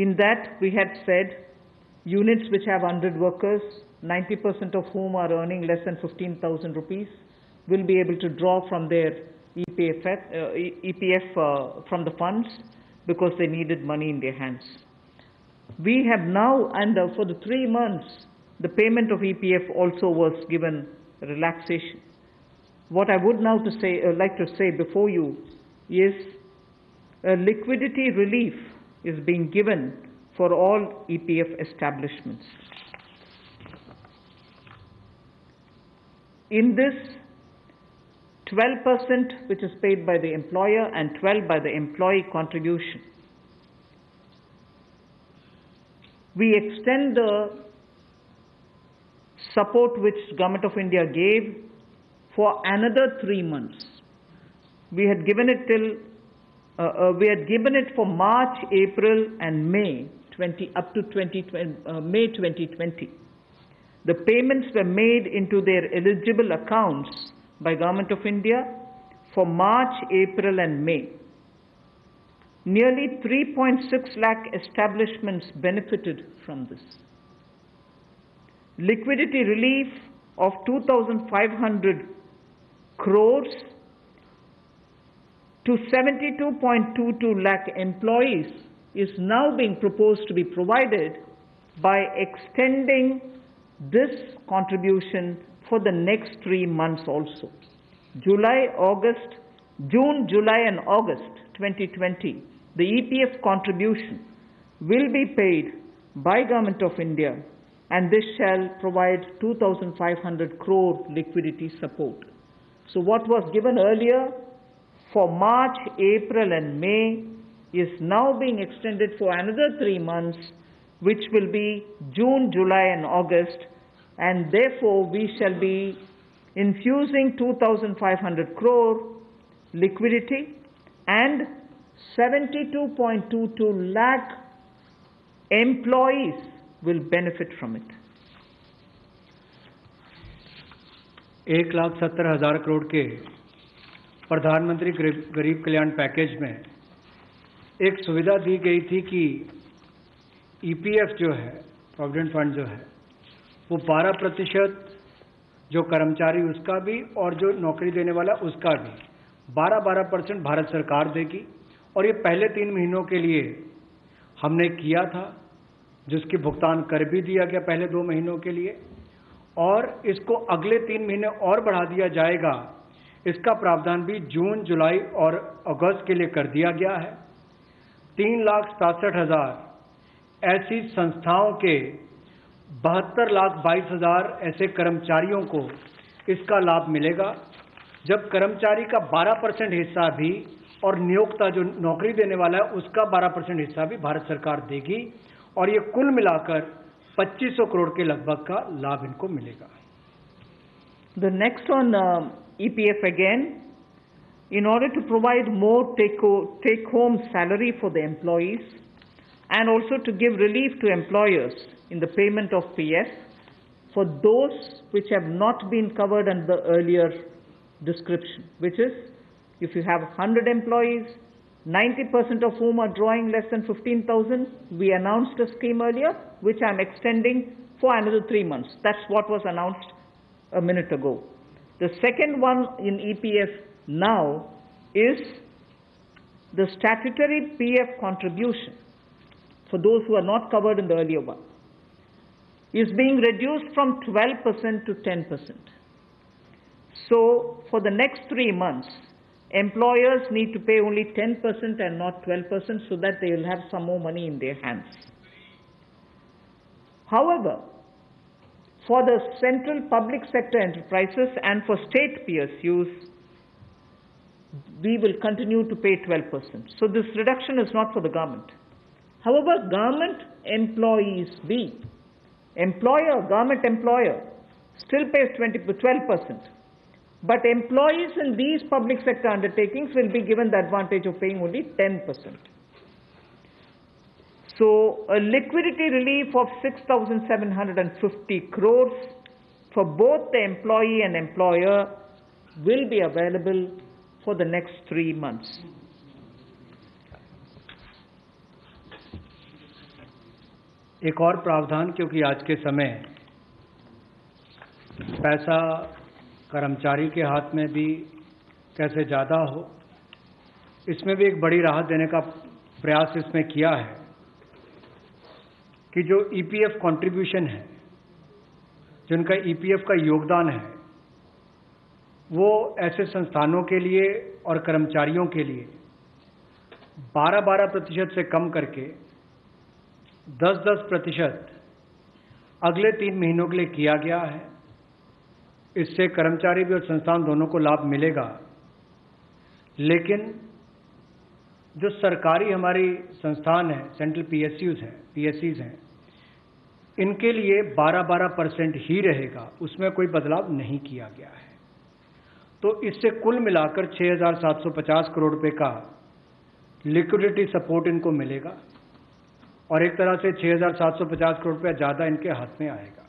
In that, we had said units which have 100 workers, 90% of whom are earning less than 15,000 rupees, will be able to draw from their EPF from the funds because they needed money in their hands. We have now, and for the 3 months, the payment of EPF also was given relaxation. What I would now like to say before you is a liquidity relief is being given for all EPF establishments. In this, 12% which is paid by the employer and 12% by the employee contribution. We extend the support which Government of India gave for another 3 months. We had given it for March, April, and May up to May 2020. The payments were made into their eligible accounts by Government of India for March, April, and May. Nearly 3.6 lakh establishments benefited from this. Liquidity relief of 2,500 crores to 72.22 lakh employees is now being proposed to be provided by extending this contribution for the next 3 months also. June, July, and August 2020, the EPF contribution will be paid by Government of India, and this shall provide 2,500 crore liquidity support. So what was given earlier for March, April, and May is now being extended for another 3 months, which will be June, July, and August, and therefore we shall be infusing 2,500 crore liquidity, and 72.22 lakh employees will benefit from it. 1,70,000 crore के प्रधानमंत्री गरीब कल्याण package में एक सुविधा दी गई थी कि EPF जो है, प्रोविडेंट फंड जो है, वो 12% जो कर्मचारी उसका भी और जो नौकरी देने वाला उसका भी 12% भारत सरकार देगी, और ये पहले 3 महीनों के लिए हमने किया था, जिसकी भुगतान कर भी दिया गया पहले 2 महीनों के लिए, और इसको अगले 3 महीने और बढ़ा दिया जाएगा। इसका प्रावधान भी जून, जुलाई और अगस्त के लिए कर दिया गया है। 3,67,000 ऐसी संस्थाओं के 72,22,000 ऐसे कर्मचारियों को इसका लाभ मिलेगा, जब कर्मचारी का 12% हिस्सा भी और नियोक्ता जो नौकरी देने वाला है उसका 12% हिस्सा भी भारत सरकार देगी, और ये कुल मिलाकर 2,500 करोड़ के लगभग का लाभ इनको मिलेगा। The next on EPF again, in order to provide more take-home salary for the employees and also to give relief to employers in the payment of PF for those which have not been covered under the earlier description, which is if you have 100 employees, 90% of whom are drawing less than 15,000, we announced a scheme earlier, which I'm extending for another 3 months. That's what was announced a minute ago. The second one in EPF now is the statutory PF contribution for those who are not covered in the earlier one is being reduced from 12% to 10%. So for the next 3 months, employers need to pay only 10% and not 12% so that they will have some more money in their hands. However, for the central public sector enterprises and for state PSUs, we will continue to pay 12%. So this reduction is not for the government. However, government employees government employer still pays 12%. But employees in these public sector undertakings will be given the advantage of paying only 10%. So a liquidity relief of 6,750 crores for both the employee and employer will be available for the next 3 months. एक और प्रावधान, क्योंकि आज के समय पैसा कर्मचारी के हाथ में भी कैसे ज़्यादा हो, इसमें भी एक बड़ी राहत देने का प्रयास इसमें किया है कि जो ईपीएफ कंट्रीब्यूशन है, जिनका ईपीएफ का योगदान है, वो ऐसे संस्थानों के लिए और कर्मचारियों के लिए 12% से कम करके 10% अगले 3 महीनों के लिए किया गया है। इससे कर्मचारी भी और संस्थान दोनों को लाभ मिलेगा, लेकिन जो सरकारी हमारी संस्थान है, सेंट्रल पीएससीज हैं, इनके लिए 12% ही रहेगा, उसमें कोई बदलाव नहीं किया गया है। तो इससे कुल मिलाकर 6,750 करोड़ रुपए का लिक्विडिटी सपोर्ट इनको मिलेगा और एक तरह से 6,750 करोड़ रुपया ज़्यादा इनके हाथ में आएगा।